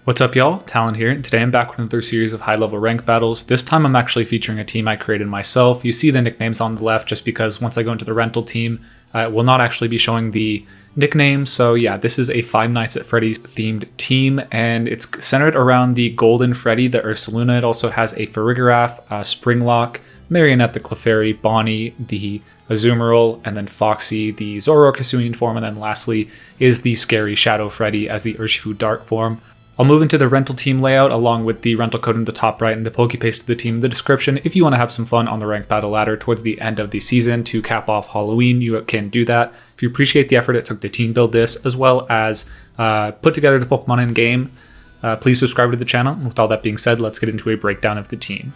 What's up, y'all? Talon here, and today I'm back with another series of high-level rank battles. This time I'm actually featuring a team I created myself. You see the nicknames on the left just because once I go into the rental team, it will not actually be showing the nicknames. So yeah, this is a Five Nights at Freddy's themed team, and it's centered around the Golden Freddy, the Ursaluna. It also has a Farigiraf, Springlock, Marionette, the Clefairy, Bonnie, the Azumarill, and then Foxy, the Zoroark Hisuian form, and then lastly is the scary Shadow Freddy as the Urshifu Dark form. I'll move into the rental team layout along with the rental code in the top right and the Pokepaste to the team in the description. If you want to have some fun on the ranked battle ladder towards the end of the season to cap off Halloween, you can do that. If you appreciate the effort it took to team build this, as well as put together the Pokemon in game, please subscribe to the channel. And with all that being said, let's get into a breakdown of the team.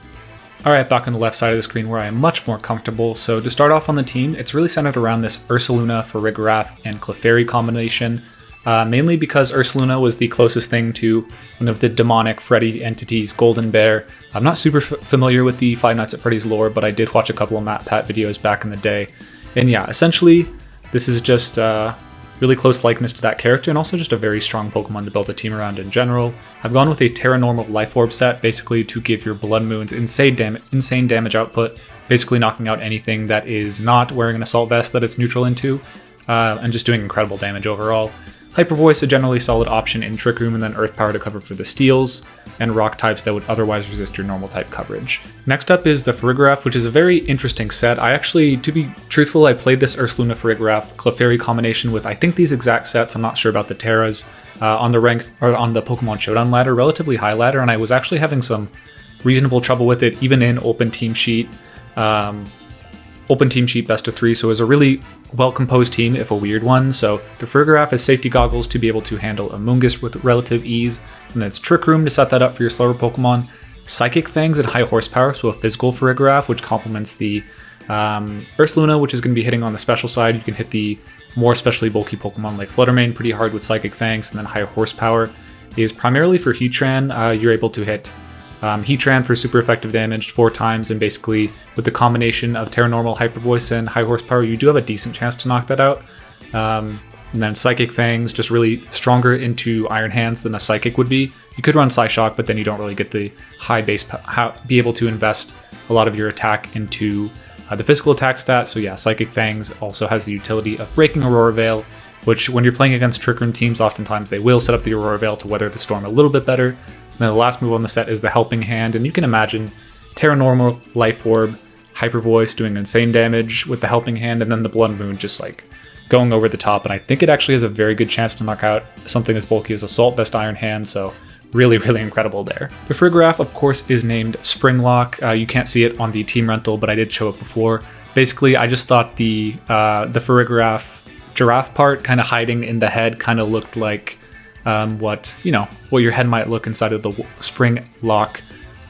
Alright, back on the left side of the screen where I am much more comfortable. So to start off on the team, it's really centered around this Ursaluna, Farigiraf, and Clefairy combination. Mainly because Ursaluna was the closest thing to one of the demonic Freddy entities, Golden Bear. I'm not super familiar with the Five Nights at Freddy's lore, but I did watch a couple of Matt Pat videos back in the day. And yeah, essentially, this is just really close likeness to that character, and also just a very strong Pokemon to build a team around in general. I've gone with a Tera Normal Life Orb set, basically to give your Bloodmoons insane damage output, basically knocking out anything that is not wearing an Assault Vest that it's neutral into, and just doing incredible damage overall. Hyper Voice, a generally solid option in Trick Room, and then Earth Power to cover for the steals, and rock types that would otherwise resist your normal type coverage. Next up is the Farigiraf, which is a very interesting set. I actually, to be truthful, I played this Ursaluna Farigiraf Clefairy combination with I think these exact sets. I'm not sure about the Teras on the ranked or on the Pokemon Showdown ladder, relatively high ladder, and I was actually having some reasonable trouble with it, even in Open Team Sheet. Open Team Sheet best of 3, so it was a really well-composed team, if a weird one. So the Farigiraf has safety goggles to be able to handle Amoonguss with relative ease, and then it's Trick Room to set that up for your slower Pokemon. Psychic Fangs at high horsepower, so a physical Farigiraf, which complements the Ursaluna, which is going to be hitting on the special side. You can hit the more specially bulky Pokemon like Fluttermane pretty hard with Psychic Fangs, and then high horsepower is primarily for Heatran. You're able to hit Heatran for super effective damage 4 times, and basically with the combination of Tera Normal, Hyper Voice, and High Horsepower, you do have a decent chance to knock that out. And then Psychic Fangs, just really stronger into Iron Hands than a Psychic would be. You could run Psyshock, but then you don't really get the high base, be able to invest a lot of your attack into the physical attack stat. So yeah, Psychic Fangs also has the utility of breaking Aurora Veil, which when you're playing against Trick Room teams, oftentimes they will set up the Aurora Veil to weather the storm a little bit better. And then the last move on the set is the Helping Hand, and you can imagine Tera Normal, Life Orb, Hyper Voice doing insane damage with the Helping Hand, and then the Bloodmoon just like going over the top. And I think it actually has a very good chance to knock out something as bulky as Assault Vest Iron Hand, so really, really incredible there. The Farigiraf, of course, is named Springlock. You can't see it on the team rental, but I did show it before. Basically, I just thought the Farigiraf giraffe part kind of hiding in the head kind of looked like what your head might look inside of the Springlock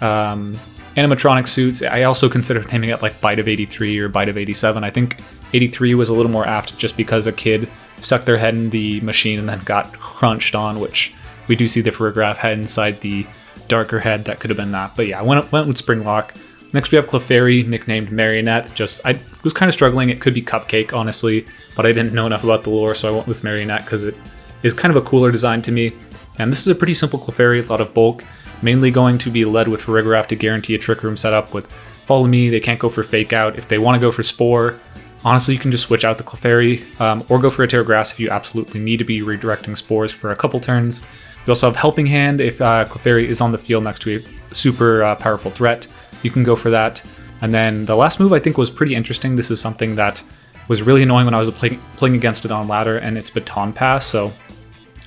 animatronic suits. I also considered naming it like Bite of 83 or Bite of 87. I think 83 was a little more apt just because a kid stuck their head in the machine and then got crunched on, which we do see the Farigiraf head inside the darker head. That could have been that. But yeah, I went with Springlock. Next we have Clefairy, nicknamed Marionette. I was kind of struggling. It could be Cupcake, honestly, but I didn't know enough about the lore, so I went with Marionette because it is kind of a cooler design to me. And this is a pretty simple Clefairy, a lot of bulk, mainly going to be led with Farigiraf to guarantee a Trick Room setup with Follow Me. They can't go for Fake Out. If they want to go for Spore, honestly, you can just switch out the Clefairy, or go for a Terra Grass if you absolutely need to be redirecting Spores for a couple turns. You also have Helping Hand if Clefairy is on the field next to a super powerful threat. You can go for that. And then the last move I think was pretty interesting. This is something that was really annoying when I was playing against it on ladder, and it's Baton Pass. So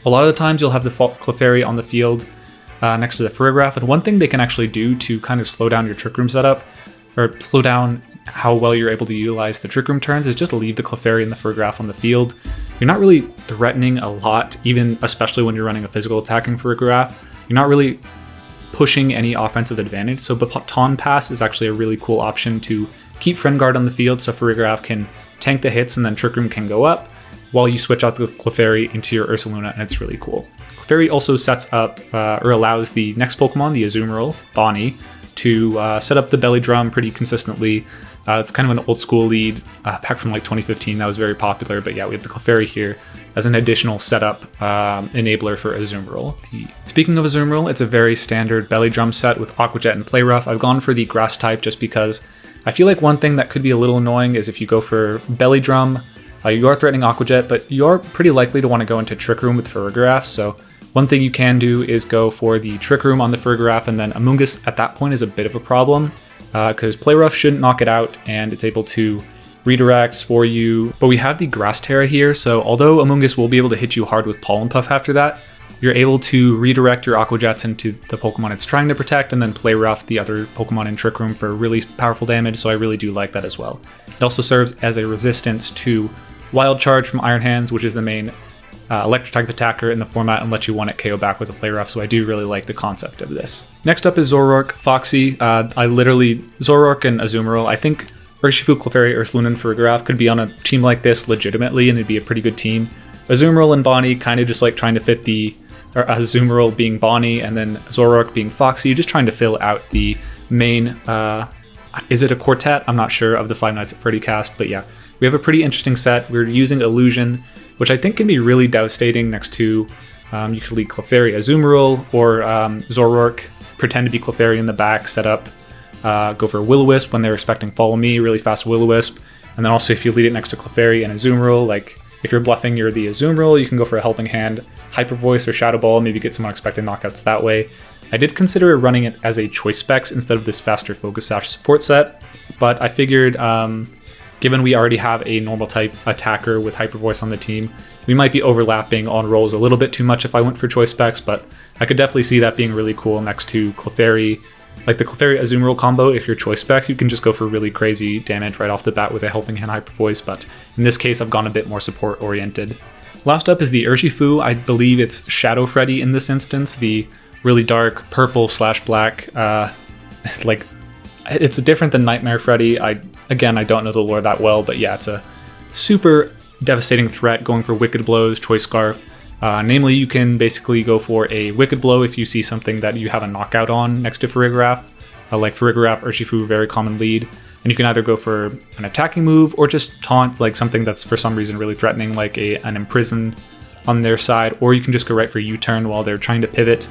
a lot of the times you'll have the Clefairy on the field next to the Farigiraf, and one thing they can actually do to kind of slow down your Trick Room setup, or slow down how well you're able to utilize the Trick Room turns, is just leave the Clefairy and the Farigiraf on the field. You're not really threatening a lot, even especially when you're running a physical attacking Farigiraf. You're not really pushing any offensive advantage, so Baton Pass is actually a really cool option to keep Friend Guard on the field so Farigiraf can tank the hits and then Trick Room can go up while you switch out the Clefairy into your Ursaluna, and it's really cool. Clefairy also sets up, or allows the next Pokemon, the Azumarill, Bonnie, to set up the belly drum pretty consistently. It's kind of an old school lead back from like 2015 that was very popular. But yeah, we have the Clefairy here as an additional setup enabler for Azumarill. Speaking of Azumarill, it's a very standard belly drum set with Aqua Jet and Play Rough. I've gone for the grass type just because I feel like one thing that could be a little annoying is if you go for belly drum, you are threatening Aqua Jet, but you are pretty likely to want to go into Trick Room with Farigiraf. So one thing you can do is go for the Trick Room on the Farigiraf, and then Amoonguss at that point is a bit of a problem. Because Play Rough shouldn't knock it out, and it's able to redirect for you. But we have the Grass Tera here, so although Amoonguss will be able to hit you hard with Pollen Puff after that, you're able to redirect your Aqua Jets into the Pokemon it's trying to protect, and then Play Rough the other Pokemon in Trick Room for really powerful damage, so I really do like that as well. It also serves as a resistance to Wild Charge from Iron Hands, which is the main electric type attacker in the format, and let you one-hit KO back with a Play Rough, so I do really like the concept of this. Next up is Zoroark, Foxy. Zoroark and Azumarill. I think Urshifu, Clefairy, Ursaluna, and Farigiraf could be on a team like this legitimately, and it'd be a pretty good team. Azumarill and Bonnie kind of just like trying to fit Azumarill being Bonnie, and then Zoroark being Foxy, just trying to fill out the main, is it a quartet? I'm not sure, of the Five Nights at Freddy cast, but yeah. We have a pretty interesting set. We're using Illusion, which I think can be really devastating next to, you could lead Clefairy, Azumarill, or Zoroark, pretend to be Clefairy in the back, set up, go for Will-O-Wisp when they're expecting Follow Me, really fast Will-O-Wisp. And then also if you lead it next to Clefairy and Azumarill, like if you're bluffing you're the Azumarill, you can go for a Helping Hand, Hyper Voice, or Shadow Ball, maybe get some unexpected knockouts that way. I did consider running it as a choice specs instead of this faster Focus Sash support set, but I figured, given we already have a normal type attacker with Hyper Voice on the team, we might be overlapping on roles a little bit too much if I went for choice specs, but I could definitely see that being really cool next to Clefairy. Like the Clefairy Azumarill combo, if you're choice specs, you can just go for really crazy damage right off the bat with a Helping Hand Hyper Voice, but in this case I've gone a bit more support oriented. Last up is the Urshifu. I believe it's Shadow Freddy in this instance, the really dark purple / black, like it's different than Nightmare Freddy. Again, I don't know the lore that well, but yeah, it's a super devastating threat going for Wicked Blows, Choice Scarf. Namely, you can basically go for a Wicked Blow if you see something that you have a knockout on next to Farigiraf, like Farigiraf, Urshifu, very common lead. And you can either go for an attacking move or just taunt like something that's for some reason really threatening, like an Imprison on their side, or you can just go right for U-turn while they're trying to pivot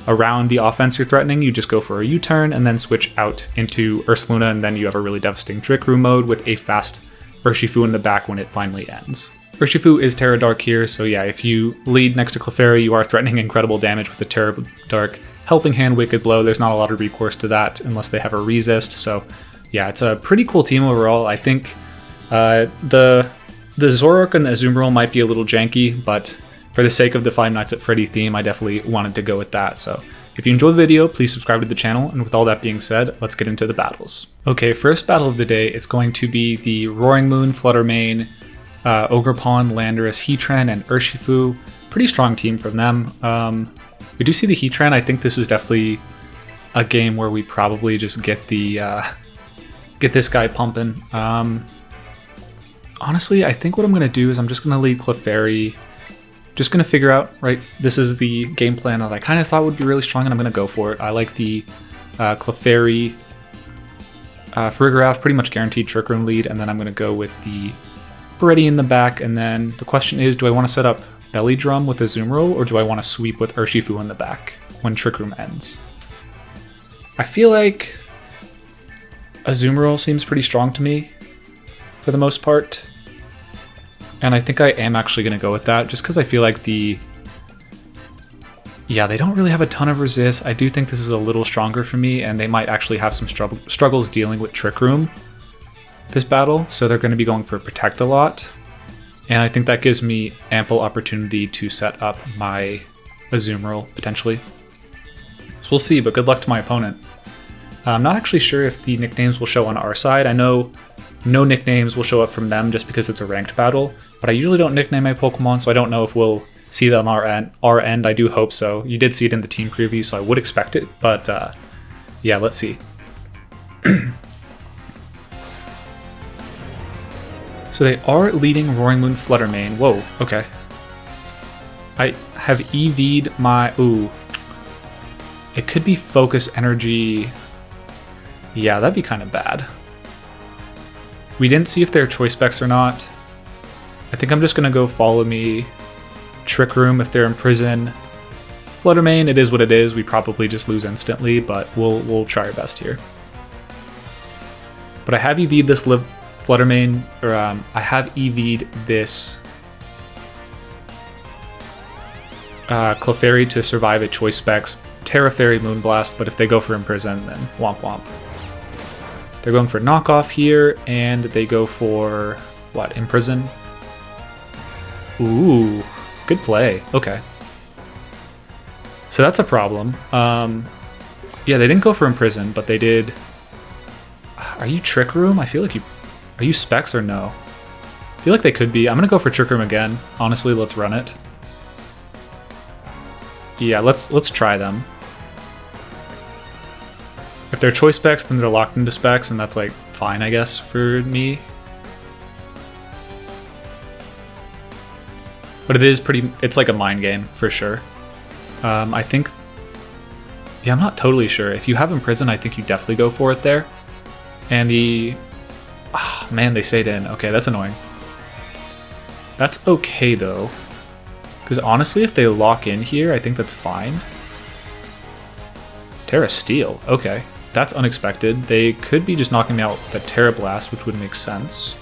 around the offense you're threatening. You just go for a U-turn and then switch out into Ursaluna, and then you have a really devastating Trick Room mode with a fast Urshifu in the back when it finally ends. Urshifu is Tera Dark here, so yeah, if you lead next to Clefairy, you are threatening incredible damage with the Tera Dark. Helping Hand, Wicked Blow, there's not a lot of recourse to that unless they have a resist, so yeah, it's a pretty cool team overall. I think the Zoroark and the Azumarill might be a little janky, but for the sake of the Five Nights at Freddy theme, I definitely wanted to go with that. So if you enjoyed the video, please subscribe to the channel. And with all that being said, let's get into the battles. Okay, first battle of the day, it's going to be the Roaring Moon, Fluttermane, Ogerpon, Landorus, Heatran, and Urshifu. Pretty strong team from them. We do see the Heatran. I think this is definitely a game where we probably just get this guy pumping. Honestly, I think what I'm going to do is I'm just going to lead Clefairy. Just going to figure out, right, this is the game plan that I kind of thought would be really strong, and I'm going to go for it. I like the Clefairy, Farigiraf, pretty much guaranteed Trick Room lead, and then I'm going to go with the Freddy in the back, and then the question is, do I want to set up Belly Drum with Azumarill, or do I want to sweep with Urshifu in the back when Trick Room ends? I feel like Azumarill seems pretty strong to me, for the most part. And I think I am actually going to go with that, just because I feel like they don't really have a ton of resist. I do think this is a little stronger for me, and they might actually have some struggles dealing with Trick Room this battle, so they're going to be going for Protect a lot. And I think that gives me ample opportunity to set up my Azumarill, potentially. So we'll see, but good luck to my opponent. I'm not actually sure if the nicknames will show on our side. I know no nicknames will show up from them just because it's a ranked battle, but I usually don't nickname my Pokemon, so I don't know if we'll see that on our end. I do hope so. You did see it in the team preview, so I would expect it, but yeah, let's see. So they are leading Roaring Moon, Fluttermane. Whoa, okay. I have EV'd my... Ooh. It could be Focus Energy. Yeah, that'd be kind of bad. We didn't see if they're choice specs or not. I think I'm just gonna go Follow Me, Trick Room if they're in prison. Flutter Mane, it is what it is. We probably just lose instantly, but we'll try our best here. But I have EV'd this Flutter Mane, or I have EV'd this Clefairy to survive a choice specs Tera Fairy Moonblast, but if they go for Imprison, then womp womp. They're going for knockoff here, and they go for what? Imprison? Ooh, good play. Okay. So that's a problem. Yeah, they didn't go for Imprison, but they did. Are you Trick Room? I feel like you. Are you Specs or no? I feel like they could be. I'm gonna go for Trick Room again. Honestly, let's run it. Yeah, let's try them. If they're choice specs, then they're locked into specs, and that's like fine, I guess, for me. But it is pretty. It's like a mind game for sure. I think. Yeah, I'm not totally sure. If you have Imprison, I think you definitely go for it there. And the. Oh, man, they stayed in. Okay, that's annoying. That's okay though. Because honestly, if they lock in here, I think that's fine. Tera Steel. Okay. That's unexpected. They could be just knocking out the Tera Blast, which would make sense.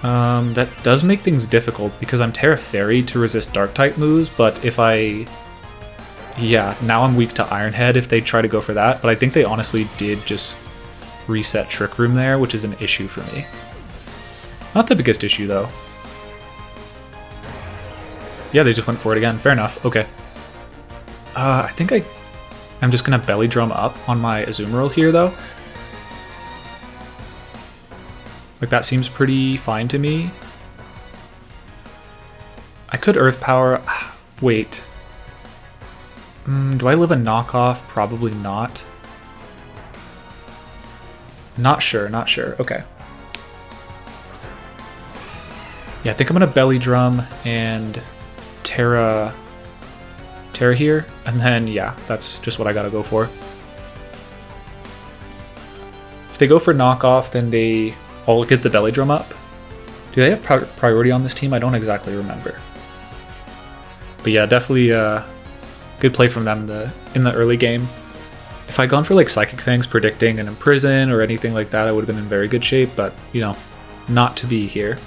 That does make things difficult because I'm Tera Fairy to resist Dark-type moves, but if I... Yeah, now I'm weak to Iron Head if they try to go for that, but I think they honestly did just reset Trick Room there, which is an issue for me. Not the biggest issue, though. Yeah, they just went for it again. Fair enough. Okay. I think I'm just going to Belly Drum up on my Azumarill here, though. Like, that seems pretty fine to me. I could Earth Power. Wait. Do I live a knockoff? Probably not. Not sure, not sure. Okay. Yeah, I think I'm going to Belly Drum and Tera here, and then yeah, that's just what I gotta go for. If they go for knockoff, then they all get the Belly Drum up. Do they have priority on this team? I don't exactly remember. But yeah, definitely good play from them in the early game. If I'd gone for like Psychic Fangs predicting an Imprison or anything like that, I would have been in very good shape, but you know, not to be here.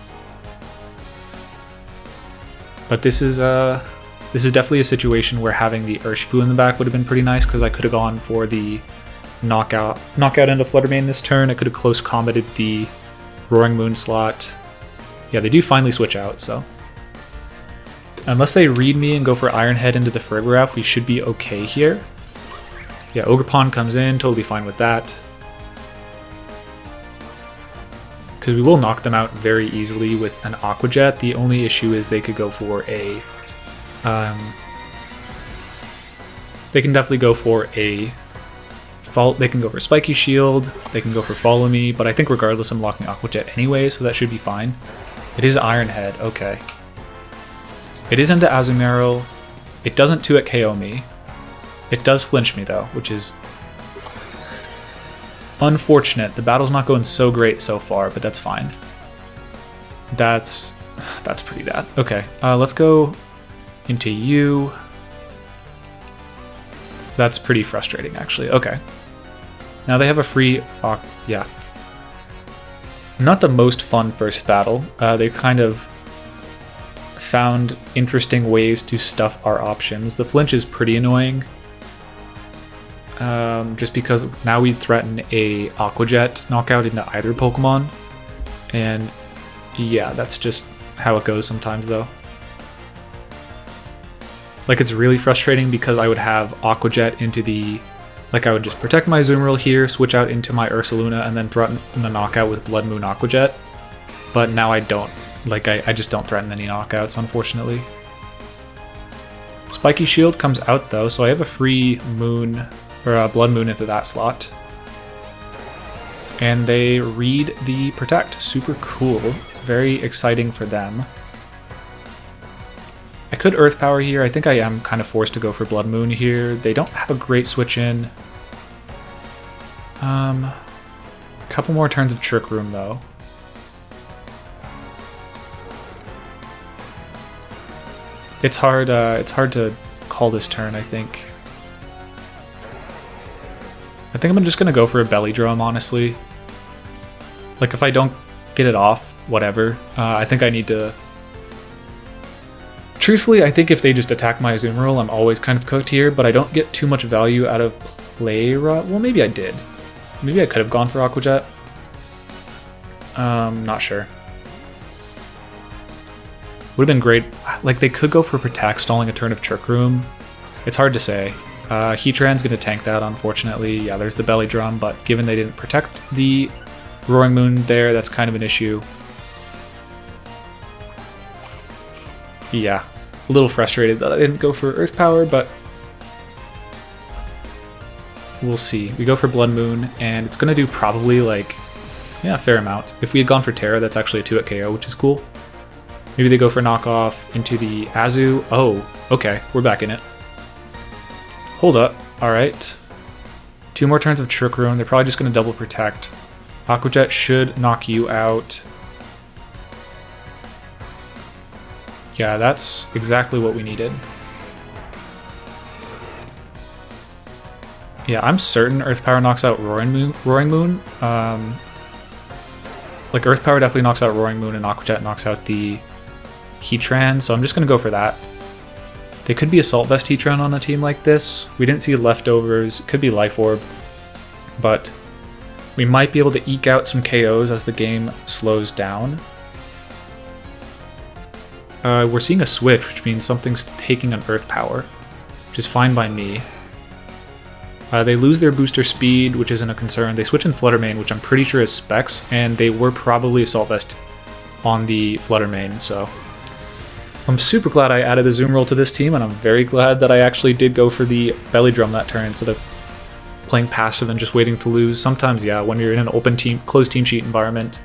But this is definitely a situation where having the Urshifu in the back would have been pretty nice, because I could have gone for the knockout into Flutter Mane this turn. I could have close combated the Roaring Moon slot. Yeah, they do finally switch out, so. Unless they read me and go for Iron Head into the Farigiraf, we should be okay here. Yeah, Ogerpon comes in, totally fine with that. Because we will knock them out very easily with an Aqua Jet. The only issue is they could go for a... they can definitely go for a... They can go for Spiky Shield, they can go for Follow Me, but I think regardless I'm locking Aqua Jet anyway, so that should be fine. It is Iron Head, okay. It is into Azumarill. It doesn't 2-hit KO me. It does flinch me though, which is unfortunate. The battle's not going so great so far, but that's fine. That's pretty bad. Okay, let's go into you. That's pretty frustrating, actually. Okay. Now they have a free... yeah. Not the most fun first battle. They kind of found interesting ways to stuff our options. The flinch is pretty annoying. Just because now we threaten a Aqua Jet knockout into either Pokemon. And yeah, that's just how it goes sometimes though. Like, it's really frustrating because I would have Aqua Jet into the... Like, I would just protect my Azumarill here, switch out into my Ursaluna, and then threaten the knockout with Bloodmoon Aqua Jet. But now I don't. Like, I just don't threaten any knockouts, unfortunately. Spiky Shield comes out though, so I have a free Moon... or Blood Moon into that slot. And they read the Protect. Super cool. Very exciting for them. I could Earth Power here. I think I am kind of forced to go for Blood Moon here. They don't have a great switch in. Couple more turns of Trick Room though. It's hard to call this turn, I think. I think I'm just gonna go for a Belly Drum, honestly. Like, if I don't get it off, whatever. I think I need to... Truthfully, I think if they just attack my Azumarill, I'm always kind of cooked here, but I don't get too much value out of Play Rough. Well, maybe I did. Maybe I could have gone for Aqua Jet. Not sure. Would have been great. Like, they could go for Protect, stalling a turn of Trick Room. It's hard to say. Heatran's going to tank that, unfortunately. Yeah, there's the Belly Drum, but given they didn't protect the Roaring Moon there, that's kind of an issue. Yeah, a little frustrated that I didn't go for Earth Power, but we'll see. We go for Blood Moon, and it's going to do probably, like, yeah, a fair amount. If we had gone for Tera, that's actually a 2-hit KO, which is cool. Maybe they go for knockoff into the Azu. Oh, okay, we're back in it. Hold up, alright. 2 more turns of Trick Room. They're probably just going to double protect. Aqua Jet should knock you out. Yeah, that's exactly what we needed. Yeah, I'm certain Earth Power knocks out Roaring Moon. Like, Earth Power definitely knocks out Roaring Moon, and Aqua Jet knocks out the Heatran, so I'm just going to go for that. They could be Assault Vest Heatran on a team like this. We didn't see Leftovers. It could be Life Orb. But we might be able to eke out some KOs as the game slows down. We're seeing a switch, which means something's taking an Earth Power, which is fine by me. They lose their booster speed, which isn't a concern. They switch in Fluttermane, which I'm pretty sure is Specs, and they were probably Assault Vest on the Fluttermane, so I'm super glad I added Azumarill to this team, and I'm very glad that I actually did go for the Belly Drum that turn instead of playing passive and just waiting to lose. Sometimes, yeah, when you're in an open team, closed team sheet environment,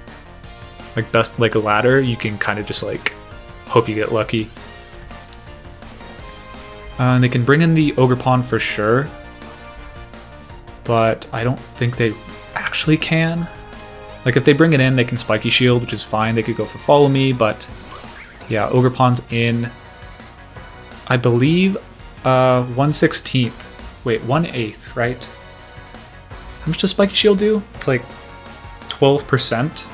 like a ladder, you can kind of just like hope you get lucky. And they can bring in the Ogerpon for sure, but I don't think they actually can. Like, if they bring it in, they can Spiky Shield, which is fine. They could go for Follow Me, but yeah, Ogerpon's in, I believe, 1/16. Wait, 1/8, right? How much does Spiky Shield do? It's like 12%.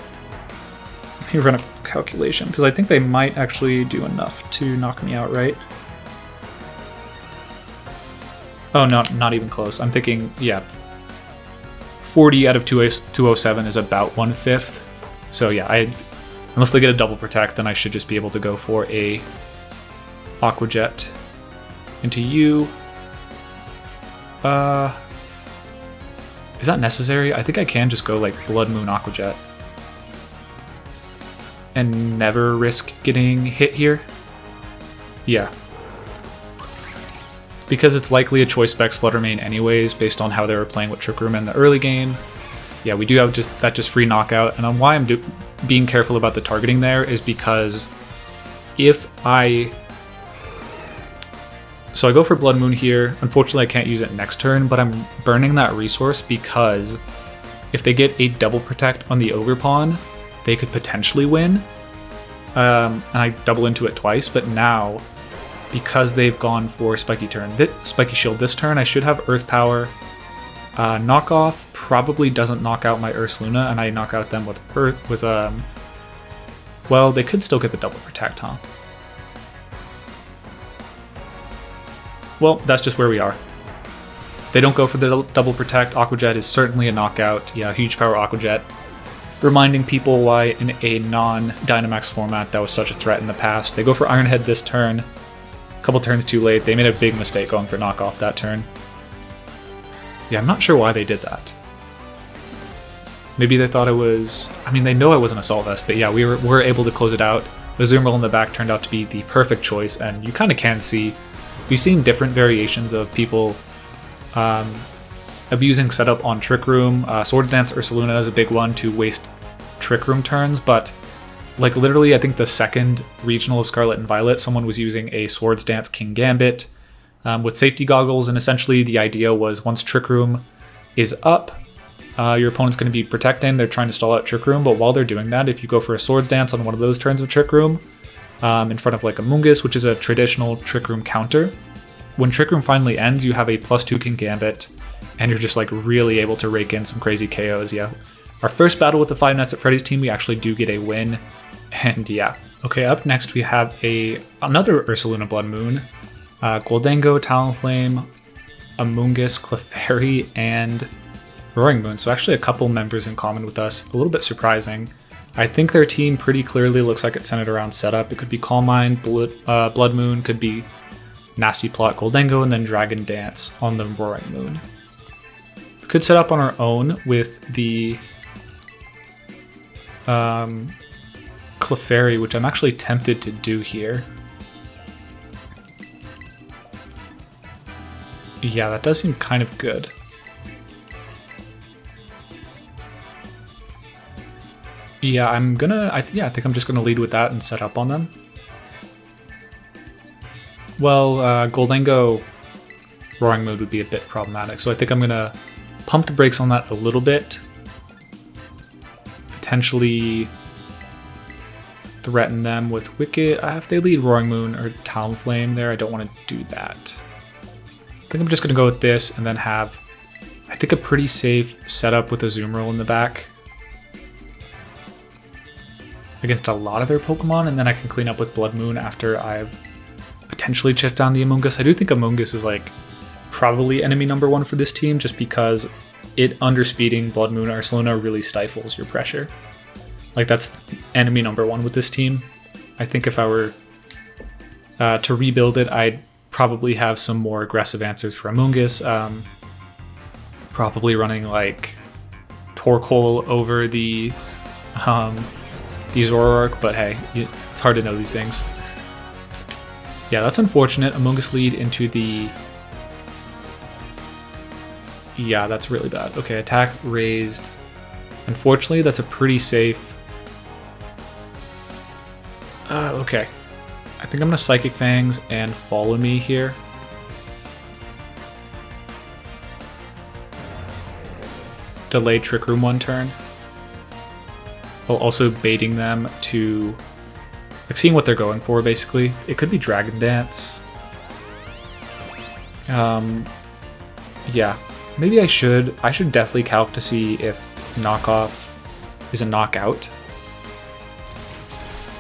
Let me run a calculation, because I think they might actually do enough to knock me out, right? Oh, no, not even close. I'm thinking, yeah, 40 out of 207 is about 1/5. So yeah, unless they get a double protect, then I should just be able to go for a Aqua Jet into you. Is that necessary? I think I can just go like Blood Moon Aqua Jet and never risk getting hit here. Yeah. Because it's likely a Choice Specs Fluttermane anyways, based on how they were playing with Trick Room in the early game. Yeah, we do have just free knockout, and why I'm being careful about the targeting there is because if So I go for Blood Moon here. Unfortunately, I can't use it next turn, but I'm burning that resource because if they get a double protect on the Ogerpon, they could potentially win. And I double into it twice, but now, because they've gone for Spiky Shield this turn, I should have Earth Power. Knockoff probably doesn't knock out my Ursaluna, and I knock out them with well, they could still get the double protect, huh? Well, that's just where we are. They don't go for the double protect. Aqua Jet is certainly a knockout. Yeah, huge power Aqua Jet. Reminding people why in a non-Dynamax format that was such a threat in the past. They go for Iron Head this turn. A couple turns too late. They made a big mistake going for knockoff that turn. Yeah, I'm not sure why they did that. Maybe they thought it was... I mean, they know I was an Assault Vest, but yeah, we were able to close it out. The Azumarill in the back turned out to be the perfect choice, and you kind of can see... We've seen different variations of people abusing setup on Trick Room. Sword Dance Ursaluna is a big one to waste Trick Room turns, but like literally I think the second regional of Scarlet and Violet, someone was using a Swords Dance King Gambit with safety goggles, and essentially the idea was once Trick Room is up, your opponent's going to be protecting. They're trying to stall out Trick Room, but while they're doing that, if you go for a Swords Dance on one of those turns of Trick Room, in front of like a Mungus, which is a traditional Trick Room counter, when Trick Room finally ends, you have a +2 King Gambit, and you're just like really able to rake in some crazy KOs. Yeah, our first battle with the Five Nights at Freddy's team, we actually do get a win, and yeah. Okay, up next we have another Ursaluna Bloodmoon, Goldango, Talonflame, Amoonguss, Clefairy, and Roaring Moon. So actually a couple members in common with us. A little bit surprising. I think their team pretty clearly looks like it's centered around setup. It could be Calm Mind, Blood Moon, could be Nasty Plot, Goldango, and then Dragon Dance on the Roaring Moon. We could set up on our own with the Clefairy, which I'm actually tempted to do here. Yeah, that does seem kind of good. Yeah, I think I'm just gonna lead with that and set up on them. Well, Goldango Roaring Moon would be a bit problematic, so I think I'm gonna pump the brakes on that a little bit. Potentially threaten them with Wicked. If they lead Roaring Moon or Talonflame there, I don't want to do that. I think I'm just gonna go with this and then have, I think, a pretty safe setup with Azumarill in the back against a lot of their Pokemon, and then I can clean up with Bloodmoon after I've potentially chipped down the Amoonguss. I do think Amoonguss is like probably enemy number 1 for this team, just because it underspeeding Bloodmoon Ursaluna really stifles your pressure. Like, that's enemy number 1 with this team. I think if I were to rebuild it, I'd probably have some more aggressive answers for Amoonguss. Probably running like Torkoal over the Zoroark, but hey, it's hard to know these things. Yeah, that's unfortunate. Amoonguss lead into the... Yeah, that's really bad. Okay, attack raised. Unfortunately, that's a pretty safe... okay. I think I'm gonna Psychic Fangs and Follow Me here. Delay Trick Room 1 turn. While also baiting them to, like, seeing what they're going for, basically. It could be Dragon Dance. Yeah. Maybe I should definitely calc to see if Knockoff is a knockout.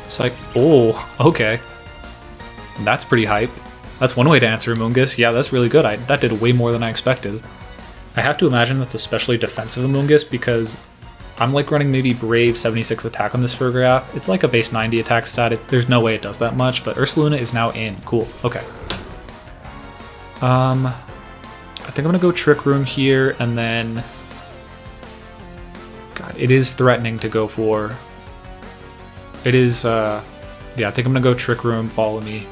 It's like, oh, okay. That's pretty hype. That's one way to answer Amoonguss. Yeah, that's really good. That did way more than I expected. I have to imagine that's especially defensive Amoonguss, because I'm like running maybe Brave 76 attack on this Farigiraf. It's like a base 90 attack stat. There's no way it does that much, but Ursaluna is now in. Cool. Okay. I think I'm gonna go Trick Room here, and then... God, it is threatening to go for... It is, yeah, I think I'm gonna go Trick Room, Follow Me,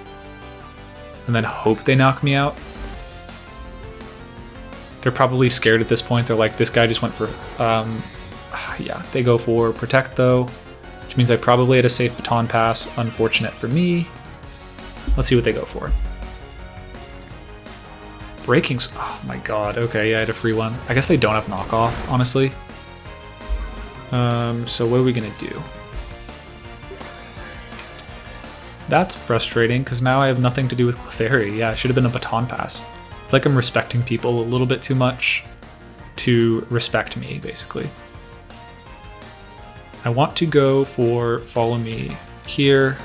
and then hope they knock me out. They're probably scared at this point. They're like, this guy just went for... yeah, they go for Protect, though, which means I probably had a safe Baton Pass. Unfortunate for me. Let's see what they go for. Breaking... Oh my god, okay, yeah, I had a free one. I guess they don't have Knockoff, honestly. So what are we gonna do? That's frustrating, because now I have nothing to do with Clefairy. Yeah, it should have been a Baton Pass. I feel like I'm respecting people a little bit too much to respect me, basically. I want to go for Follow Me here.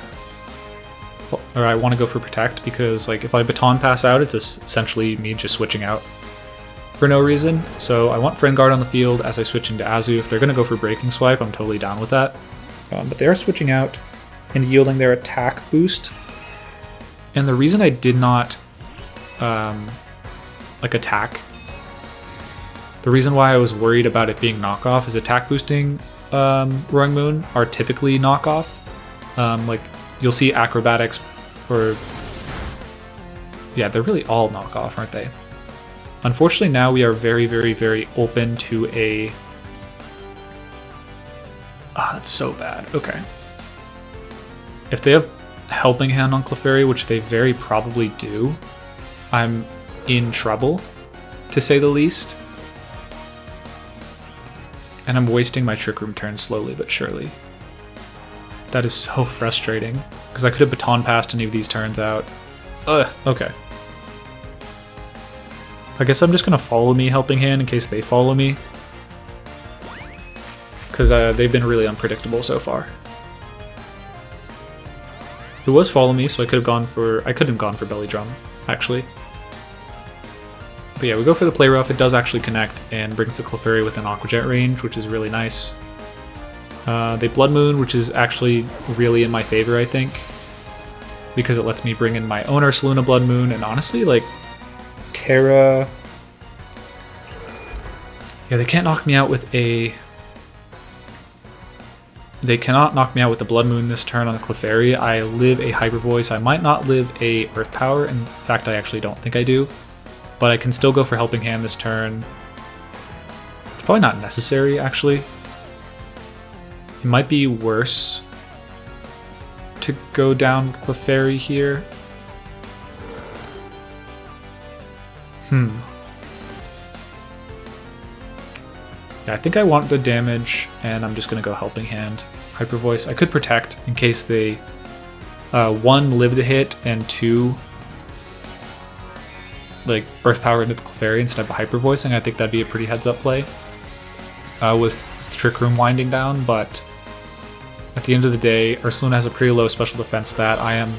Or I want to go for Protect, because like if I Baton Pass out, it's essentially me just switching out for no reason. So I want Friend Guard on the field as I switch into Azu. If they're going to go for Breaking Swipe, I'm totally down with that. But they are switching out and yielding their attack boost. And the reason I did not like attack, the reason why I was worried about it being knockoff is attack boosting Roaring Moon are typically knockoff. Like you'll see acrobatics, or yeah, they're really all knockoff, aren't they? Unfortunately, now we are very, very, very open to a... Ah, that's so bad. Okay. If they have Helping Hand on Clefairy, which they very probably do, I'm in trouble, to say the least. And I'm wasting my Trick Room turn slowly but surely. That is so frustrating, because I could have Baton Passed any of these turns out. Ugh, okay. I guess I'm just going to follow me Helping Hand in case they follow me. Because they've been really unpredictable so far. It was follow me, so I could have gone for Belly Drum, actually. But yeah, we go for the Play Rough. It does actually connect and brings the Clefairy within Aqua Jet range, which is really nice. They Bloodmoon, which is actually really in my favor, I think, because it lets me bring in my own Ursaluna Bloodmoon, and honestly, like, Tera... Yeah, they can't knock me out with a... They cannot knock me out with the Bloodmoon this turn on the Clefairy. I live a Hyper Voice. I might not live a Earth Power. In fact, I actually don't think I do. But I can still go for Helping Hand this turn. It's probably not necessary, actually. It might be worse to go down with Clefairy here. Yeah, I think I want the damage, and I'm just going to go Helping Hand. Hyper Voice. I could Protect in case they, 1, live the hit, and 2, like, Earth Power into the Clefairy instead of a Hyper Voicing. I think that'd be a pretty heads-up play with Trick Room winding down, but at the end of the day, Ursaluna has a pretty low special defense stat. I am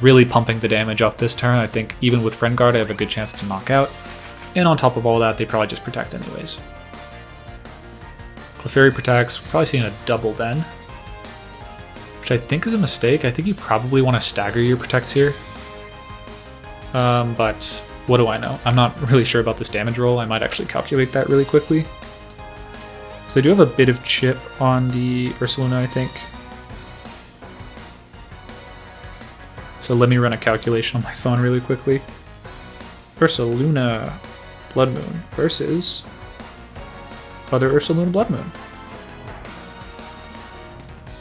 really pumping the damage up this turn. I think even with Friend Guard, I have a good chance to knock out, and on top of all that, they probably just Protect anyways. Clefairy protects, we're probably seeing a double then, which I think is a mistake. I think you probably want to stagger your protects here, but what do I know? I'm not really sure about this damage roll. I might actually calculate that really quickly. So they do have a bit of chip on the Ursaluna, I think. So let me run a calculation on my phone really quickly. Ursaluna Bloodmoon versus other Ursaluna Bloodmoon.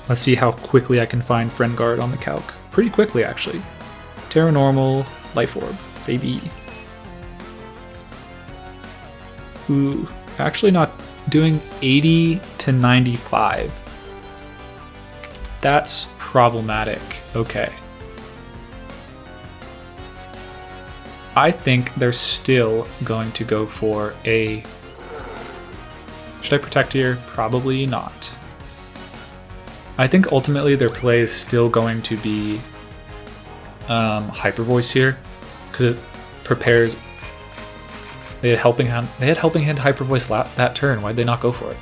Let's see how quickly I can find Friend Guard on the calc. Pretty quickly, actually. Tera Normal, Life Orb, baby. Ooh, actually not doing 80 to 95. That's problematic. Okay. I think they're still going to go for a... Should I Protect here? Probably not. I think ultimately their play is still going to be Hyper Voice here, because it prepares. They had Helping Hand Hyper Voice that turn. Why'd they not go for it?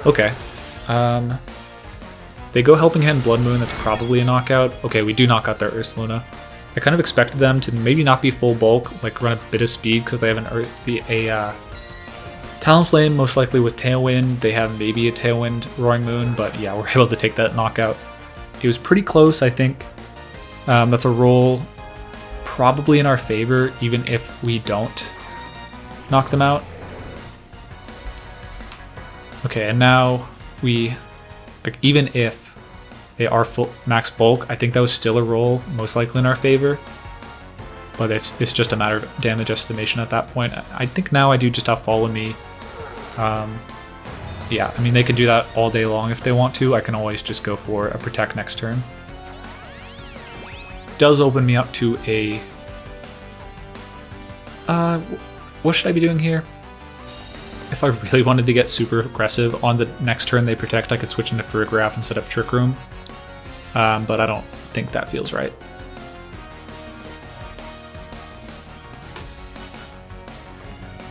Okay. They go Helping Hand Bloodmoon. That's probably a knockout. Okay, we do knock out their Ursaluna. I kind of expected them to maybe not be full bulk, like run a bit of speed because they have a Talonflame, most likely with Tailwind. They have maybe a Tailwind Roaring Moon, but yeah, we're able to take that knockout. It was pretty close, I think. That's a roll probably in our favor, even if we don't knock them out. Okay, and now we, like, even if they are full max bulk, I think that was still a roll, most likely in our favor. But it's just a matter of damage estimation at that point. I think now I do just have Follow Me. Yeah, I mean, they could do that all day long if they want to. I can always just go for a Protect next turn. Does open me up to a... what should I be doing here? If I really wanted to get super aggressive on the next turn they Protect, I could switch into Farigiraf and set up Trick Room. But I don't think that feels right.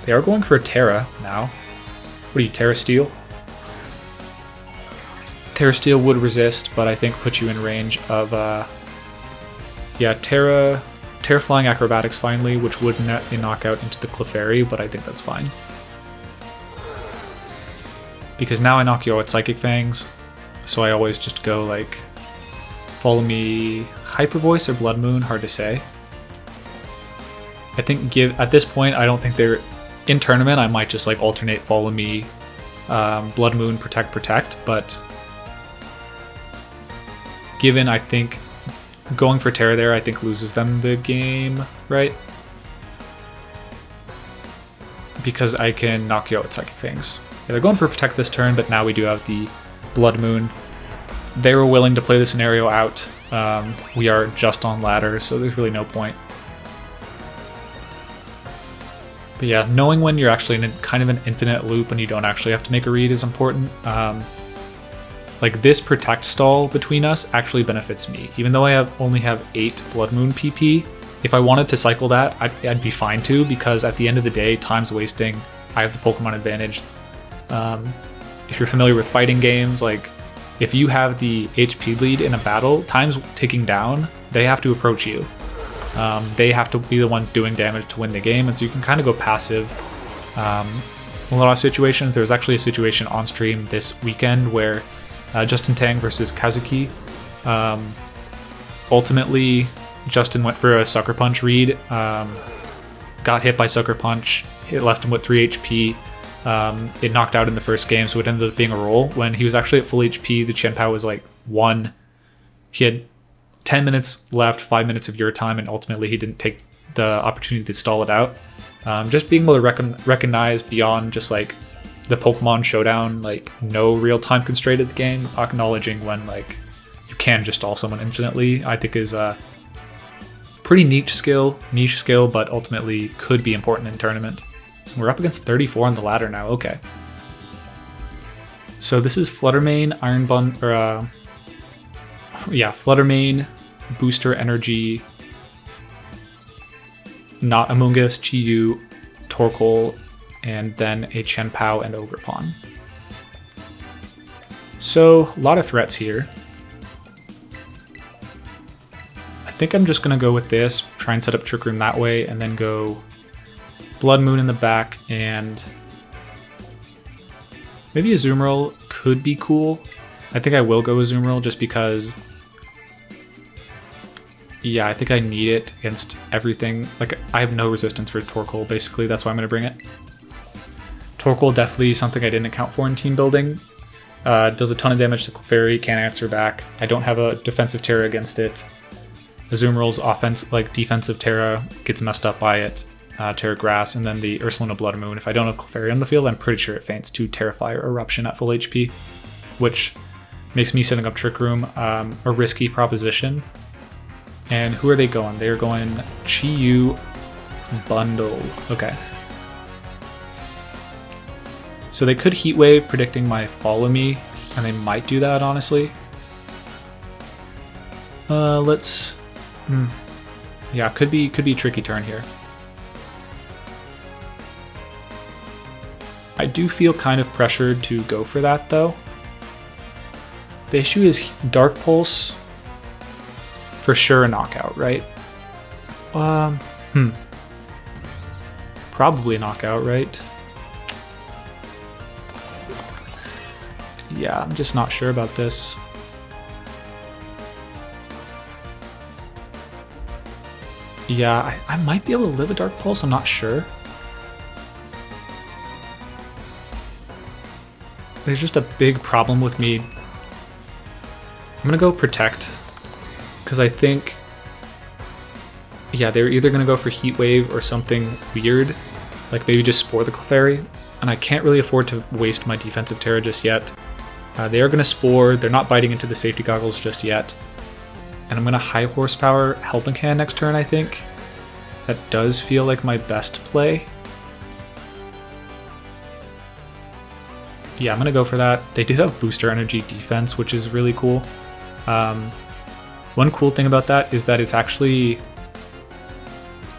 They are going for a Tera now. What are you, Tera Steel? Tera Steel would resist, but I think put you in range of, yeah, Tera Flying Acrobatics finally, which would net a knockout into the Clefairy, but I think that's fine. Because now I knock you out with Psychic Fangs, so I always just go, like, Follow Me Hyper Voice or Bloodmoon, hard to say. I think at this point, I don't think they're... In tournament, I might just like alternate Follow Me, Bloodmoon, Protect, but given I think going for Tera there, I think loses them the game, right? Because I can knock you out with Psychic Fangs. they're going for Protect this turn, but now we do have the Bloodmoon. They were willing to play the scenario out. We are just on ladder, so there's really no point. But yeah, knowing when you're actually in kind of an infinite loop and you don't actually have to make a read is important. Like this Protect stall between us actually benefits me. Even though I only have 8 Bloodmoon PP, if I wanted to cycle that, I'd be fine too, because at the end of the day, time's wasting. I have the Pokemon advantage. If you're familiar with fighting games, like if you have the HP lead in a battle, time's ticking down, they have to approach you. They have to be the one doing damage to win the game, and so you can kind of go passive. In a lot of situations, there was actually a situation on stream this weekend where Justin Tang versus Kazuki. Ultimately, Justin went for a Sucker Punch read, got hit by Sucker Punch, it left him with 3 HP. It knocked out in the first game, so it ended up being a roll. When he was actually at full HP, the Chien-Pao was like 1. He had 10 minutes left, 5 minutes of your time, and ultimately he didn't take the opportunity to stall it out. Just being able to recognize beyond just like the Pokemon showdown, like no real time constraint at the game, acknowledging when like you can just stall someone infinitely, I think is a pretty niche skill, but ultimately could be important in tournament. So we're up against 34 on the ladder now. Okay. So this is Fluttermane, Fluttermane, Booster Energy, not Amoonguss, Chi-Yu, Torkoal, and then a Chien-Pao and Ogerpon. So a lot of threats here. I think I'm just gonna go with this, try and set up Trick Room that way, and then go Bloodmoon in the back, and maybe Azumarill could be cool. I think I will go Azumarill just because, yeah, I think I need it against everything. Like, I have no resistance for Torkoal, basically. That's why I'm going to bring it. Torkoal definitely something I didn't account for in team building. Does a ton of damage to Clefairy, can't answer back. I don't have a defensive Tera against it. Azumarill's defensive Tera gets messed up by it. Tera Grass, and then the Ursaluna Bloodmoon. If I don't have Clefairy on the field, I'm pretty sure it faints to Terrify or Eruption at full HP, which makes me setting up Trick Room a risky proposition. And who are they going? They're going Chi-Yu Bundle. Okay. So they could Heat Wave, predicting my Follow Me, and they might do that, honestly. Yeah, could be a tricky turn here. I do feel kind of pressured to go for that, though. The issue is Dark Pulse, for sure a knockout, right? Probably a knockout, right? Yeah, I'm just not sure about this. Yeah, I might be able to live a Dark Pulse, I'm not sure. There's just a big problem with me. I'm gonna go Protect, because I think, yeah, they're either gonna go for Heat Wave or something weird, like maybe just Spore the Clefairy, and I can't really afford to waste my defensive Tera just yet. They are gonna Spore, they're not biting into the safety goggles just yet, and I'm gonna High Horsepower Helping Hand next turn, I think. That does feel like my best play. Yeah, I'm gonna go for that. They did have Booster Energy defense, which is really cool. One cool thing about that is that it's actually,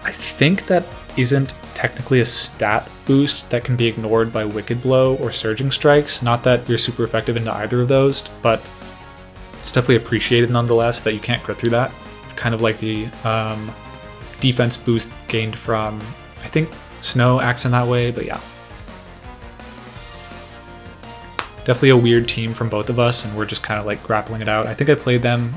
I think that isn't technically a stat boost that can be ignored by Wicked Blow or Surging Strikes. Not that you're super effective into either of those, but it's definitely appreciated nonetheless that you can't crit through that. It's kind of like the defense boost gained from, I think Snow acts in that way, but yeah. Definitely a weird team from both of us, and we're just kind of like grappling it out. I think I played them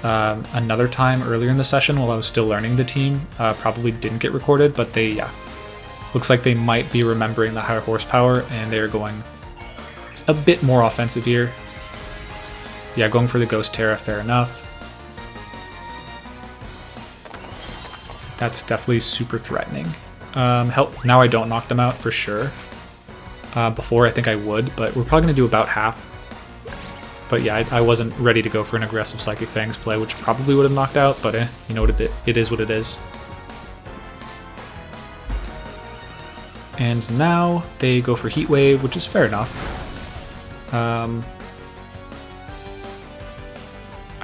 another time earlier in the session while I was still learning the team. Probably didn't get recorded, but they, yeah. Looks like they might be remembering the higher horsepower, and they're going a bit more offensive here. Yeah, going for the Ghost Tera, fair enough. That's definitely super threatening. Now I don't knock them out for sure. before. I think I would, but we're probably going to do about half. But yeah, I wasn't ready to go for an aggressive Psychic Fangs play, which probably would have knocked out, but you know what it is what it is. And now they go for Heat Wave, which is fair enough. I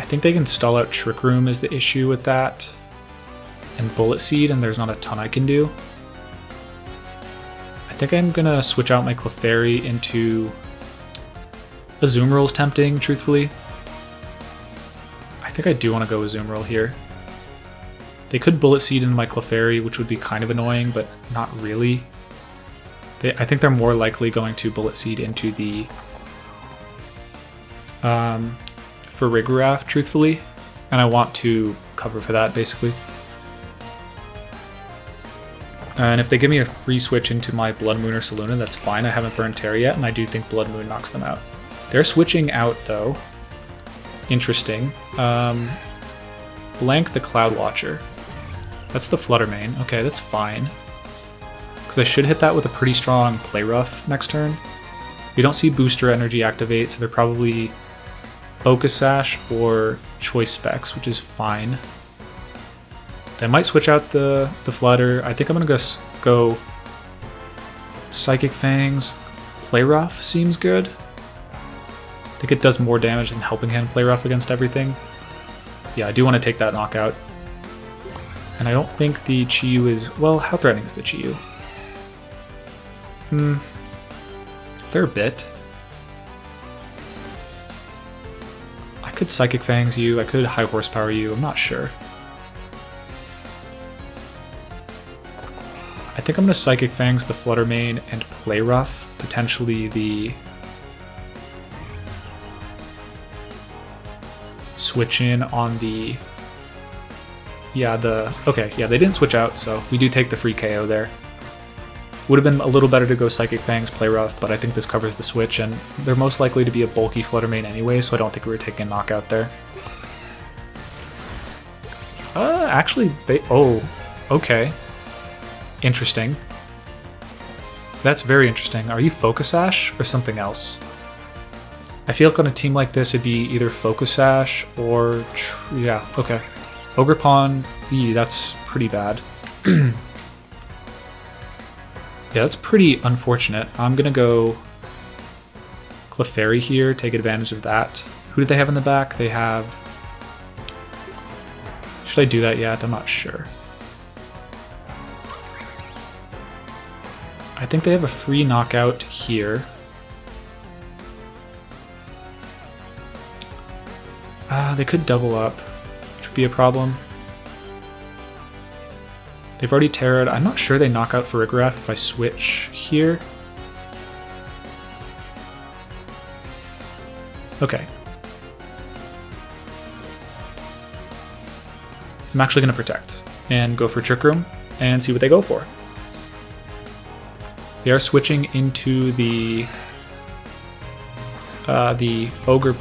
think they can stall out Trick Room is the issue with that. And Bullet Seed, and there's not a ton I can do. I think I'm gonna switch out my Clefairy into Azumarill's tempting, truthfully. I think I do want to go Azumarill here. They could Bullet Seed into my Clefairy, which would be kind of annoying, but not really. I think they're more likely going to Bullet Seed into the Farigiraf, truthfully, and I want to cover for that, basically. And if they give me a free switch into my Bloodmoon Ursaluna, that's fine. I haven't burned Tera yet, and I do think Bloodmoon knocks them out. They're switching out, though. Interesting. Blank the Cloud Watcher. That's the Flutter Mane. Okay, that's fine. Because I should hit that with a pretty strong Play Rough next turn. We don't see Booster Energy activate, so they're probably Focus Sash or Choice Specs, which is fine. I might switch out the Flutter. I think I'm going to go Psychic Fangs. Play Rough seems good. I think it does more damage than Helping Hand Play Rough against everything. Yeah, I do want to take that knockout. And I don't think the Chi-Yu is... Well, how threatening is the Chi-Yu? Fair bit. I could Psychic Fangs you, I could High Horsepower you, I'm not sure. I think I'm going to Psychic Fangs the Flutter Mane and Play Rough, potentially the... Switch in on the... Okay, yeah, they didn't switch out, so we do take the free KO there. Would have been a little better to go Psychic Fangs, Play Rough, but I think this covers the switch, and they're most likely to be a bulky Flutter Mane anyway, so I don't think we were taking a knockout there. Actually, they... Oh, okay. Interesting. That's very interesting. Are you Focus Sash or something else? I feel like on a team like this, it'd be either Focus Sash or... Yeah, okay. Ogre Pawn, that's pretty bad. Yeah, that's pretty unfortunate. I'm gonna go Clefairy here, take advantage of that. Who do they have in the back? They have... Should I do that yet? I'm not sure. I think they have a free knockout here. They could double up, which would be a problem. They've already Terra'd. I'm not sure they knock out Farigiraf if I switch here. Okay. I'm actually going to Protect and go for Trick Room and see what they go for. They are switching into the Ogre...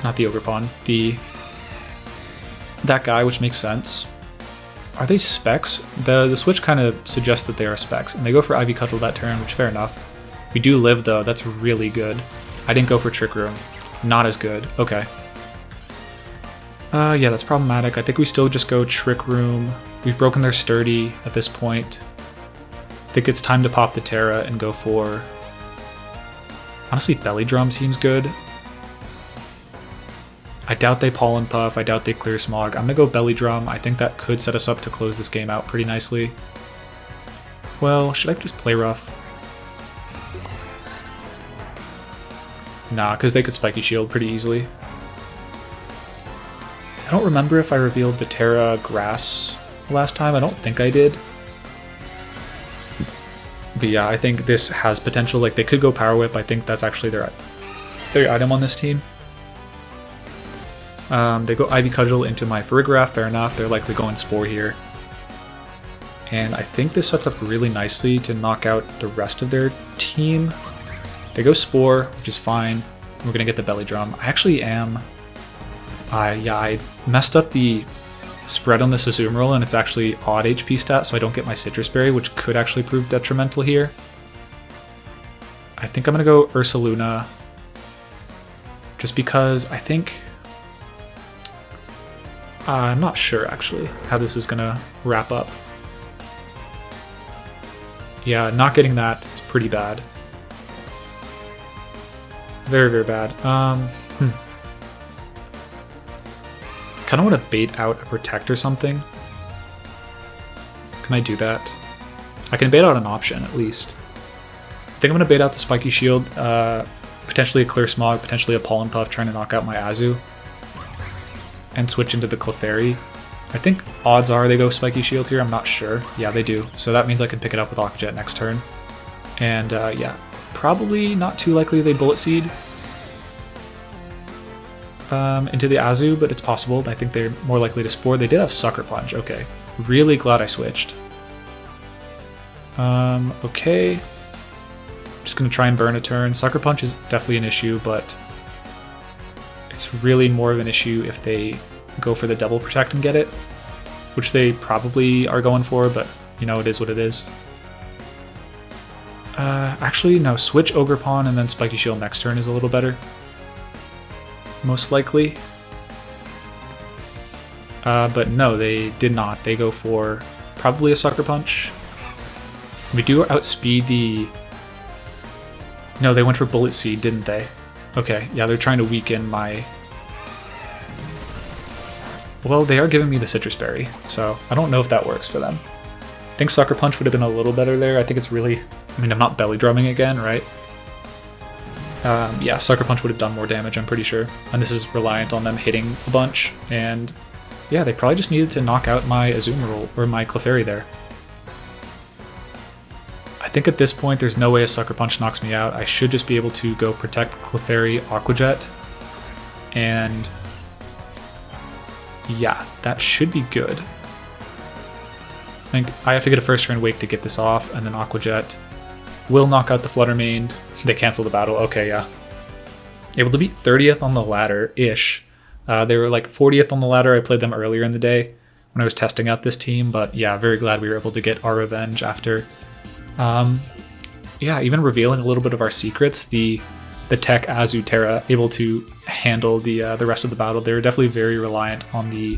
Not the Ogre Pawn, that guy, which makes sense. Are they Specs? The switch kind of suggests that they are Specs, and they go for Ivy Cudgel that turn, which fair enough. We do live though, that's really good. I didn't go for Trick Room. Not as good. Okay. Yeah, that's problematic. I think we still just go Trick Room. We've broken their Sturdy at this point. I think it's time to pop the Tera and go for... Honestly, Belly Drum seems good. I doubt they Pollen Puff, I doubt they Clear Smog. I'm gonna go Belly Drum. I think that could set us up to close this game out pretty nicely. Well, should I just Play Rough? Nah, because they could Spiky Shield pretty easily. I don't remember if I revealed the Tera Grass last time. I don't think I did. But yeah, I think this has potential. Like, they could go Power Whip. I think that's actually their item on this team. They go Ivy Cudgel into my Farigiraf, fair enough. They're likely going Spore here. And I think this sets up really nicely to knock out the rest of their team. They go Spore, which is fine. We're going to get the Belly Drum. I actually am... yeah, I messed up the spread on this Azumarill, and it's actually odd HP stat, so I don't get my Citrus Berry, which could actually prove detrimental here. I think I'm going to go Ursaluna. Just because I think... I'm not sure, actually, how this is going to wrap up. Yeah, not getting that is pretty bad. Very, very bad. Kind of want to bait out a Protect or something. Can I do that? I can bait out an option, at least. I think I'm going to bait out the Spiky Shield, potentially a Clear Smog, potentially a Pollen Puff, trying to knock out my Azu. And switch into the Clefairy. I think odds are they go Spiky Shield here, I'm not sure. Yeah, they do. So that means I can pick it up with Aqua Jet next turn. And yeah, probably not too likely they Bullet Seed into the Azu, but it's possible. I think they're more likely to Spore. They did have Sucker Punch, okay. Really glad I switched. Okay. Just gonna try and burn a turn. Sucker Punch is definitely an issue, but it's really more of an issue if they go for the double Protect and get it, which they probably are going for, but you know, it is what it is. Actually, no, switch Ogre Pawn and then Spiky Shield next turn is a little better. Most likely. But no, they did not. They go for probably a Sucker Punch. We do outspeed the... No, they went for Bullet Seed, didn't they? Okay, yeah, they're trying to weaken my... Well, they are giving me the Citrus Berry, so I don't know if that works for them. I think Sucker Punch would have been a little better there. I think it's really... I mean, I'm not belly drumming again, right? Yeah, Sucker Punch would have done more damage, I'm pretty sure. And this is reliant on them hitting a bunch, and yeah, they probably just needed to knock out my Azumarill, or my Clefairy there. I think at this point there's no way a Sucker Punch knocks me out. I should just be able to go Protect, Clefairy, Aqua Jet, and yeah, that should be good. I think I have to get a first turn Wake to get this off, and then Aqua Jet will knock out the Flutter Mane. They cancel the battle. Okay, yeah. Able to beat 30th on the ladder-ish. They were like 40th on the ladder. I played them earlier in the day when I was testing out this team, but yeah, very glad we were able to get our revenge after, yeah, even revealing a little bit of our secrets. The Tech Azu Tera able to handle the rest of the battle. They were definitely very reliant on the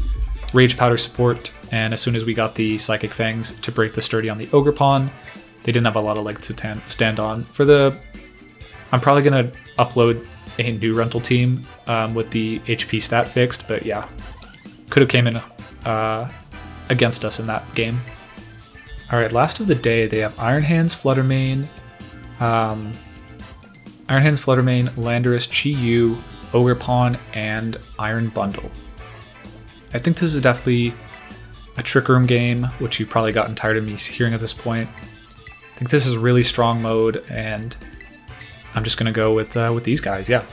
Rage Powder support, and as soon as we got the Psychic Fangs to break the sturdy on the Ogre Pawn, they didn't have a lot of legs to stand on. For the... I'm probably going to upload a new rental team with the HP stat fixed, but yeah, could have came in against us in that game. Alright, last of the day, they have Iron Hands, Flutter Mane, Landorus, Chi-Yu, Ogre Pawn, and Iron Bundle. I think this is definitely a Trick Room game, which you've probably gotten tired of me hearing at this point. I think this is really strong mode, and I'm just going to go with these guys, yeah.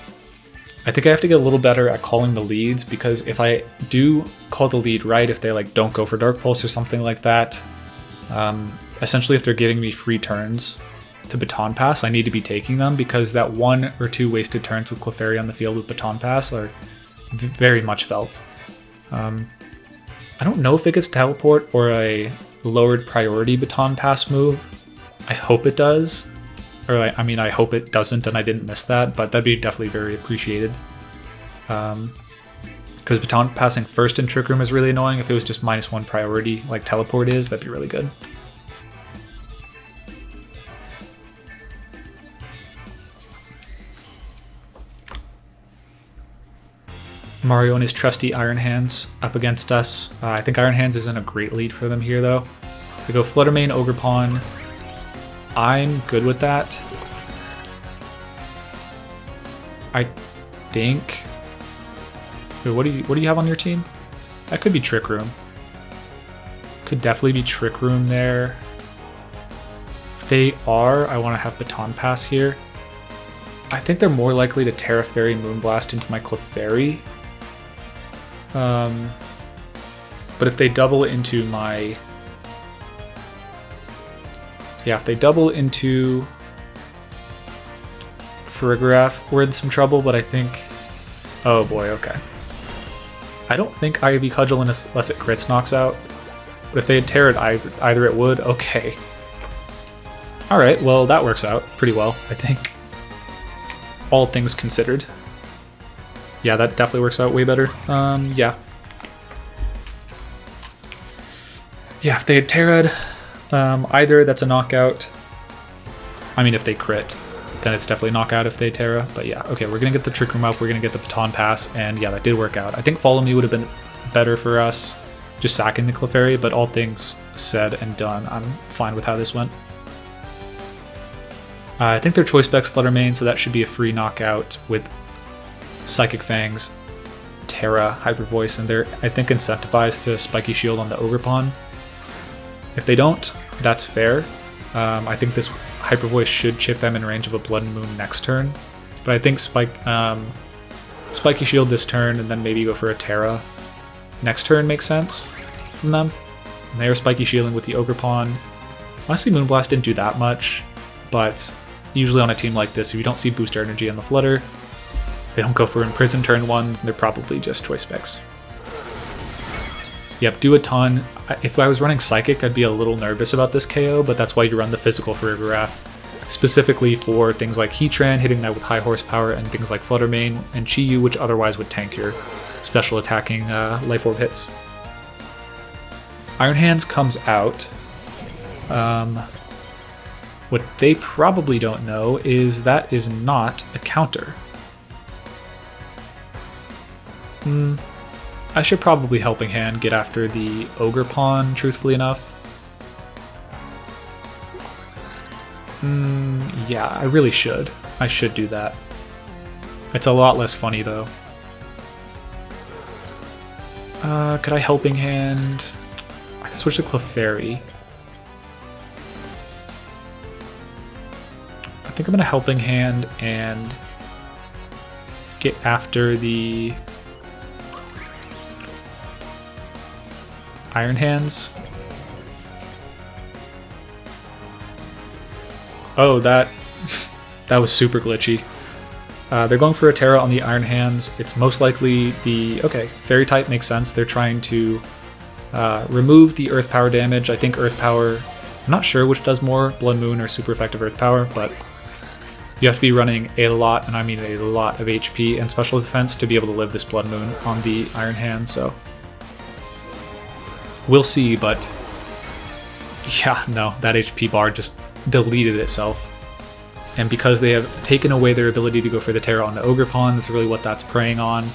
I think I have to get a little better at calling the leads, because if I do call the lead right, if they like don't go for Dark Pulse or something like that, essentially if they're giving me free turns to Baton Pass, I need to be taking them, because that 1 or 2 wasted turns with Clefairy on the field with Baton Pass are very much felt. I don't know if it gets Teleport or a lowered priority Baton Pass move. I hope it does. Or I mean, I hope it doesn't and I didn't miss that, but that'd be definitely very appreciated. Because Baton Passing first in Trick Room is really annoying. If it was just -1 priority, like Teleport is, that'd be really good. Mario and his trusty Iron Hands up against us. I think Iron Hands isn't a great lead for them here, though. We go Flutter Mane, Ogre Pawn. I'm good with that. I think... Wait, what do you have on your team? That could be Trick Room. Could definitely be Trick Room there. If they are, I want to have Baton Pass here. I think they're more likely to Tera Fairy Moonblast into my Clefairy. But if they double into my... Yeah, if they double into Farigiraf, we're in some trouble, but I think... Oh boy, okay. I don't think Ivy Cudgel unless it crits knocks out. But if they had Terra'd either it would, okay. Alright, well that works out pretty well, I think. all things considered. Yeah, that definitely works out way better. Yeah. Yeah, if they had Tera'd, either that's a knockout. I mean, if they crit, then it's definitely a knockout if they Tera. But yeah, okay, we're going to get the Trick Room up, we're going to get the Baton Pass, and yeah, that did work out. I think Follow Me would have been better for us, just sacking the Clefairy, but all things said and done, I'm fine with how this went. I think their Choice Specs Flutter Mane, so that should be a free knockout with Psychic Fangs, Tera, Hyper Voice, and they're, I think, incentivized to Spiky Shield on the Ogerpon. If they don't, that's fair. I think this Hyper Voice should chip them in range of a Blood Moon next turn, but I think Spiky Shield this turn and then maybe go for a Tera next turn makes sense from them. And they are Spiky Shielding with the Ogerpon. Honestly, Moonblast didn't do that much, but usually on a team like this, if you don't see Booster Energy on the Flutter, if they don't go for Imprison turn 1, they're probably just Choice Specs. Yep, do a ton. If I was running Psychic, I'd be a little nervous about this KO, but that's why you run the physical Farigiraf, specifically for things like Heatran, hitting that with high horsepower, and things like Flutter Mane and Chi-Yu, which otherwise would tank your special attacking Life Orb hits. Iron Hands comes out. What they probably don't know is that is not a counter. I should probably Helping Hand get after the Ogerpon, truthfully enough. Yeah, I really should. I should do that. It's a lot less funny, though. Could I Helping Hand? I could switch to Clefairy. I think I'm going to Helping Hand and get after the Iron Hands. Oh, that was super glitchy. They're going for a Tera on the Iron Hands. It's most likely the... Okay, Fairy type makes sense. They're trying to remove the Earth Power damage. I think Earth Power... I'm not sure which does more, Blood Moon or super effective Earth Power, but you have to be running a lot, and I mean a lot of HP and special defense to be able to live this Blood Moon on the Iron Hand, so... We'll see, but yeah, no, that HP bar just deleted itself. And because they have taken away their ability to go for the Tera on the Ogerpon, that's really what that's preying on.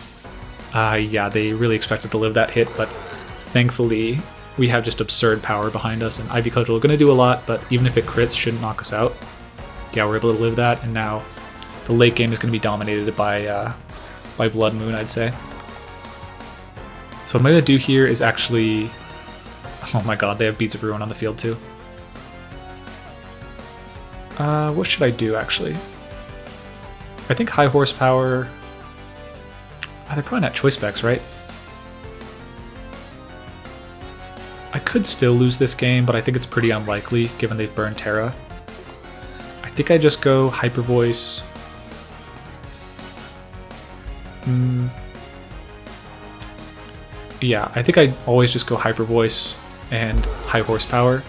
Yeah, they really expected to live that hit, but thankfully we have just absurd power behind us, and Ivy Cudgel are going to do a lot, but even if it crits, shouldn't knock us out. Yeah, we're able to live that, and now the late game is going to be dominated by Blood Moon, I'd say. So what I'm going to do here is actually... Oh my god, they have Beads of Ruin on the field too. What should I do, actually? I think high horsepower... they're probably not Choice Specs, right? I could still lose this game, but I think it's pretty unlikely, given they've burned Tera. I think I just go Hyper Voice. Yeah, I think I always just go Hyper Voice and high horsepower.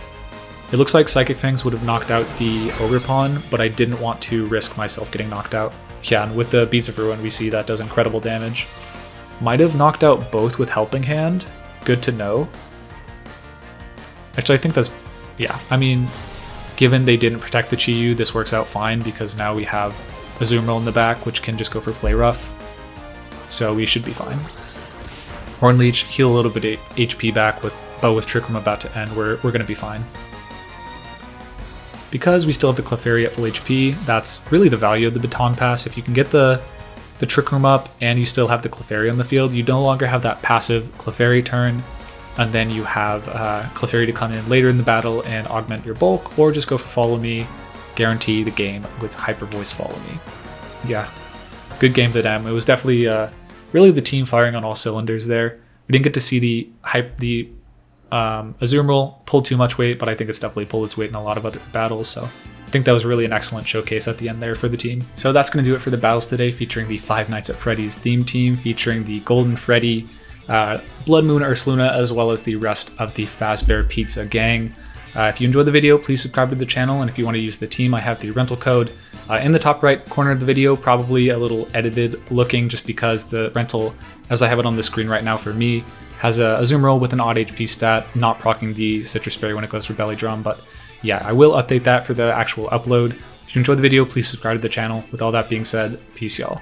It looks like Psychic Fangs would have knocked out the Ogerpon, but I didn't want to risk myself getting knocked out. Yeah, and with the Beads of Ruin, we see that does incredible damage. Might have knocked out both with Helping Hand. Good to know. Actually, I think that's... Yeah, I mean, given they didn't protect the Chi-Yu, this works out fine because now we have Azumarill in the back, which can just go for Play Rough. So we should be fine. Horn Leech, heal a little bit of HP back, but with Trick Room about to end, we're going to be fine. Because we still have the Clefairy at full HP, that's really the value of the Baton Pass. If you can get the Trick Room up and you still have the Clefairy on the field, you no longer have that passive Clefairy turn, and then you have Clefairy to come in later in the battle and augment your bulk, or just go for Follow Me, guarantee the game with Hyper Voice Follow Me. Yeah, good game for them. It was definitely really the team firing on all cylinders there. We didn't get to see the Azumarill pull too much weight, but I think it's definitely pulled its weight in a lot of other battles, so I think that was really an excellent showcase at the end there for the team. So that's going to do it for the battles today, featuring the Five Nights at Freddy's theme team, featuring the Golden Freddy, Bloodmoon Ursaluna, as well as the rest of the Fazbear Pizza gang. If you enjoyed the video, please subscribe to the channel, and if you want to use the team, I have the rental code in the top right corner of the video, probably a little edited looking just because the rental, as I have it on the screen right now for me, has a Azumarill with an odd HP stat, not proccing the Citrus Berry when it goes for Belly Drum, but yeah, I will update that for the actual upload. If you enjoyed the video, please subscribe to the channel. With all that being said, peace y'all.